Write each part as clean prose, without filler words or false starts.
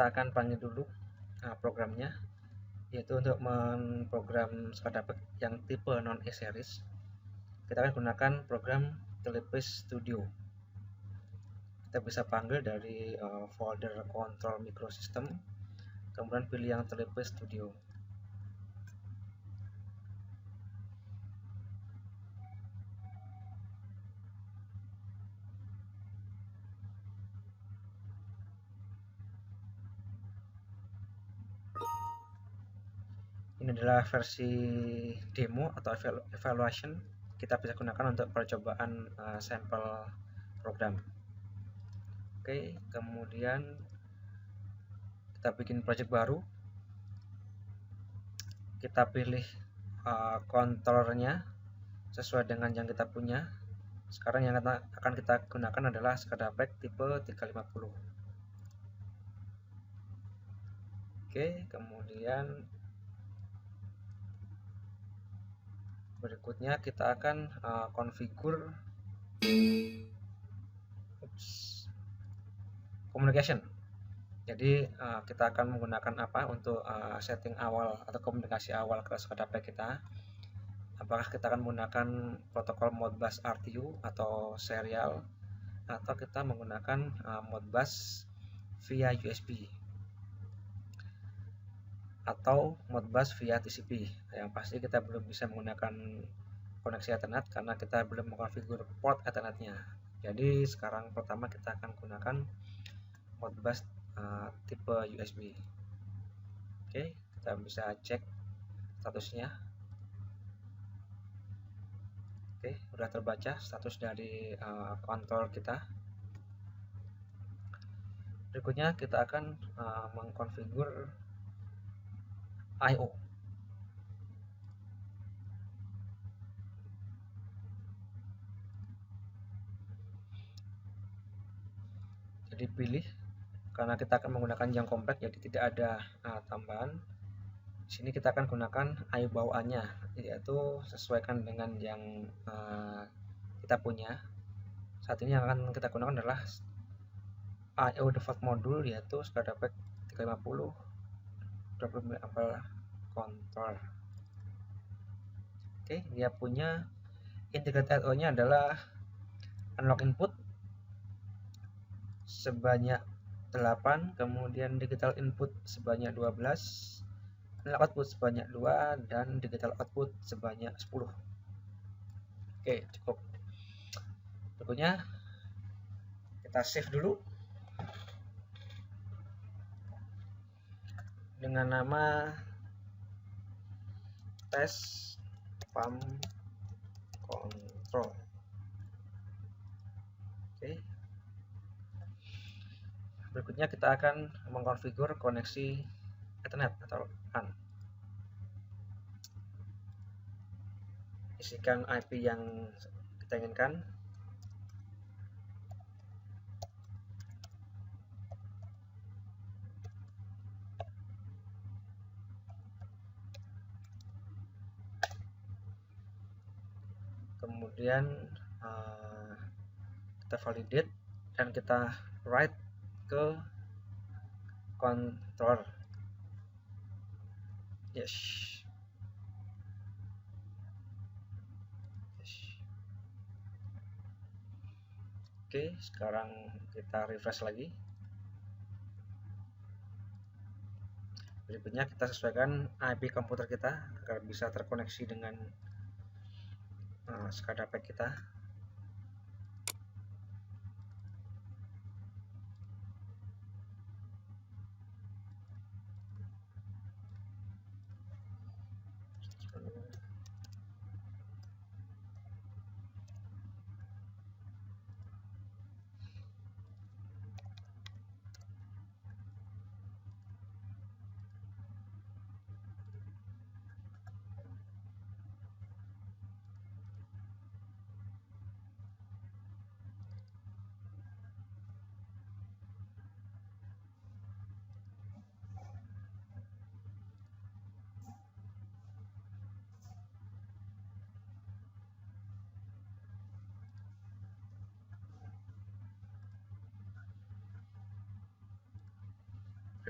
kita akan panggil dulu programnya, yaitu untuk memprogram SCADAPEC yang tipe non E-series. Kita akan gunakan program Telepace Studio. Kita bisa panggil dari folder Control Microsystem, kemudian pilih yang Telepace Studio. Ini adalah versi demo atau evaluation. Kita bisa gunakan untuk percobaan sampel program. Oke, kemudian kita bikin project baru. Kita pilih controllernya sesuai dengan yang kita punya. Sekarang yang akan kita gunakan adalah SCADAPEC tipe 350. Oke, kemudian berikutnya kita akan configure communication. Jadi kita akan menggunakan apa untuk setting awal atau komunikasi awal ke SCADAPEC kita. Apakah kita akan menggunakan protokol Modbus RTU atau serial, atau kita menggunakan Modbus via USB atau Modbus via TCP. Yang pasti kita belum bisa menggunakan koneksi Ethernet karena kita belum mengkonfigur port Ethernetnya. Jadi sekarang pertama kita akan gunakan Modbus tipe USB. Oke, kita bisa cek statusnya. Oke, sudah terbaca status dari kontrol kita. Berikutnya kita akan mengkonfigur I/O. Jadi pilih, karena kita akan menggunakan yang compact, jadi tidak ada tambahan. Di sini kita akan gunakan I/O bawaannya, yaitu sesuaikan dengan yang kita punya. Saat ini yang akan kita gunakan adalah I/O default module, yaitu SCADAPEC 350 20 mA control. Oke, dia punya integrated I/O-nya adalah analog input sebanyak 8, kemudian digital input sebanyak 12, analog output sebanyak 2, dan digital output sebanyak 10. Oke, cukup. Berikutnya kita save dulu dengan nama test pump control. Oke. Berikutnya kita akan mengkonfigur koneksi Ethernet atau LAN. Isikan IP yang kita inginkan. Kemudian kita validate dan kita write ke controller. Yes. Oke, sekarang kita refresh lagi. Berikutnya kita sesuaikan IP komputer kita agar bisa terkoneksi dengan SCADAPEC kita.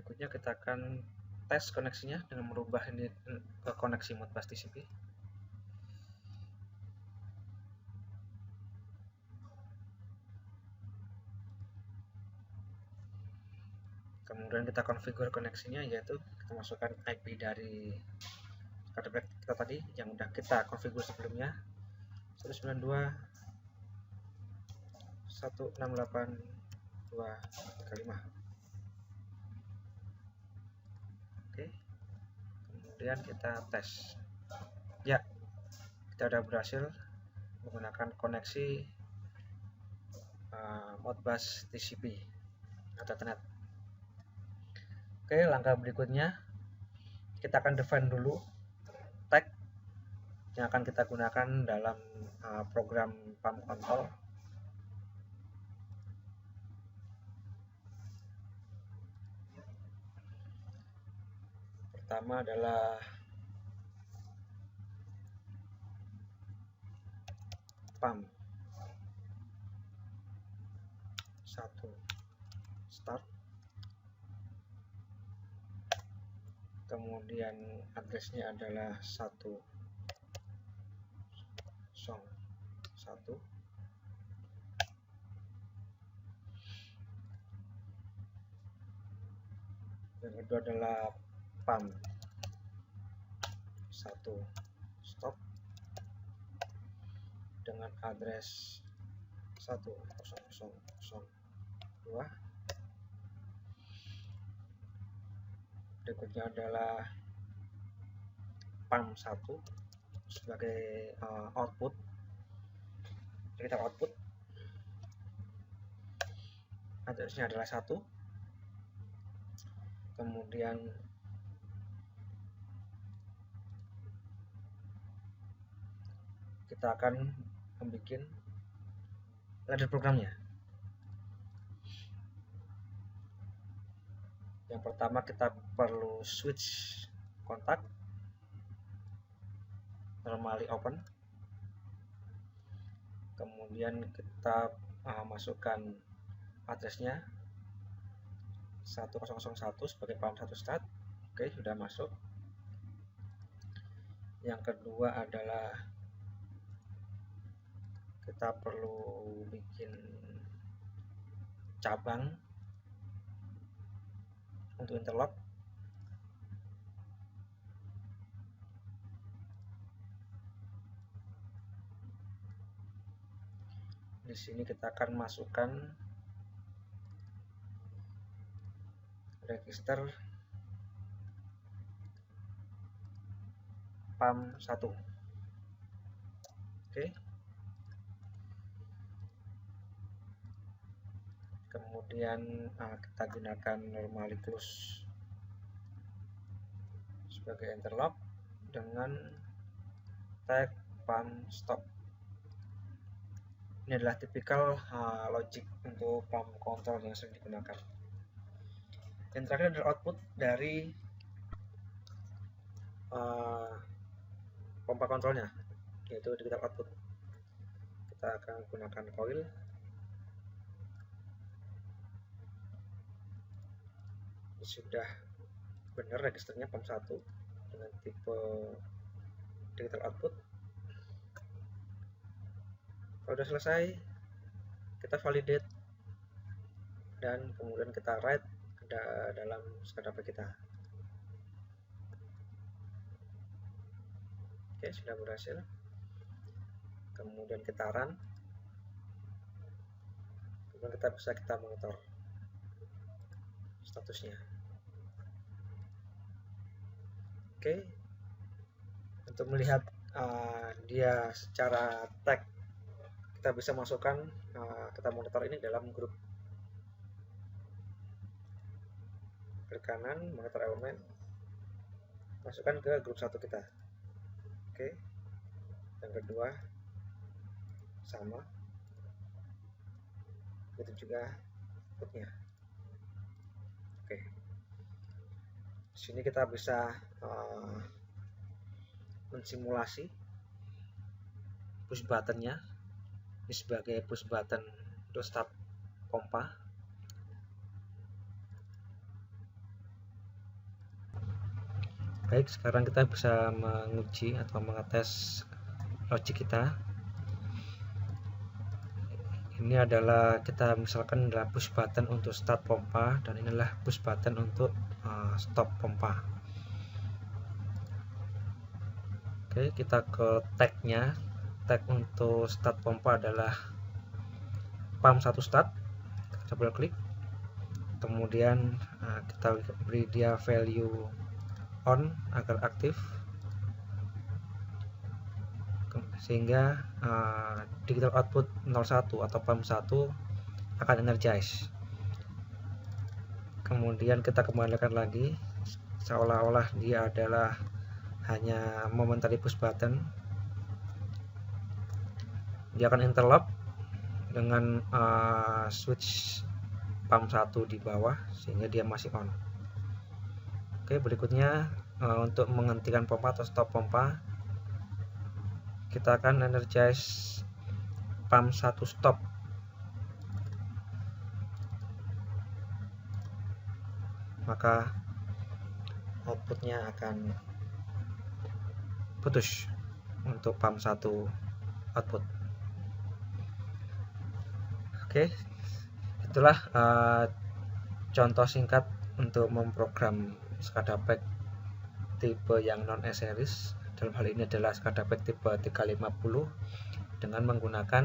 Berikutnya kita akan tes koneksinya dengan merubah ini ke koneksi Modbus TCP. Kemudian kita konfigur koneksinya, yaitu kita masukkan IP dari kartu kita tadi yang udah kita konfigur sebelumnya, 192.168.235. Oke, kemudian kita tes. Ya, kita udah berhasil menggunakan koneksi Modbus TCP atau Ethernet. Oke, langkah berikutnya kita akan define dulu tag yang akan kita gunakan dalam program PAM control. Pertama adalah PAM 1 start, kemudian addressnya adalah 101. Yang kedua adalah PAM 1 stop dengan address 10002. Berikutnya adalah PAM 1 sebagai output. Kita output addressnya adalah 1. Kemudian kita akan membuat ladder programnya. Yang pertama kita perlu switch kontak, normally open. Kemudian kita masukkan addressnya 1001 sebagai PAM 1 start. Oke, sudah masuk. Yang kedua adalah kita perlu bikin cabang untuk interlock. Di sini kita akan masukkan register PAM 1. Oke. Kemudian kita gunakan normally close sebagai interlock dengan tag PAM stop. Ini adalah tipikal logic untuk PAM control yang sering digunakan. Yang terakhir adalah output dari pompa kontrolnya, yaitu digital output. Kita akan gunakan coil. Ini sudah benar registernya PAM 1 dengan tipe digital output. Kalau sudah selesai, kita validate dan kemudian kita write ke dalam SCADA kita. Oke, sudah berhasil. Kemudian kita run. Kemudian kita monitor statusnya. Oke, untuk melihat dia secara tag, kita bisa masukkan kita monitor ini dalam grup. Klik kanan, monitor element, masukkan ke grup 1 kita. Oke, yang kedua sama, itu juga outputnya. Oke, sini kita bisa mensimulasi push buttonnya. Ini sebagai push button untuk start pompa. Baik, sekarang kita bisa menguji atau mengetes logic kita. Ini adalah kita misalkan adalah push button untuk start pompa, dan inilah push button untuk stop pompa. Oke, kita ke tagnya. Tag untuk start pompa adalah pump 1 start. Kita double klik, kemudian kita beri dia value on agar aktif, sehingga digital output 01 atau pump 1 akan energize. Kemudian kita kembalikan lagi seolah-olah dia adalah hanya momentary push button. Dia akan interlock dengan switch pump 1 di bawah sehingga dia masih on. Oke, berikutnya untuk menghentikan pompa atau stop pompa, kita akan energize pump 1 stop. Maka outputnya akan putus untuk pump 1 output. Oke, itulah contoh singkat untuk memprogram SCADA PAC tipe yang non S-series. Dalam hal ini adalah SCADA PAC tipe 350 dengan menggunakan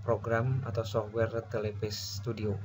program atau software Telepace Studio.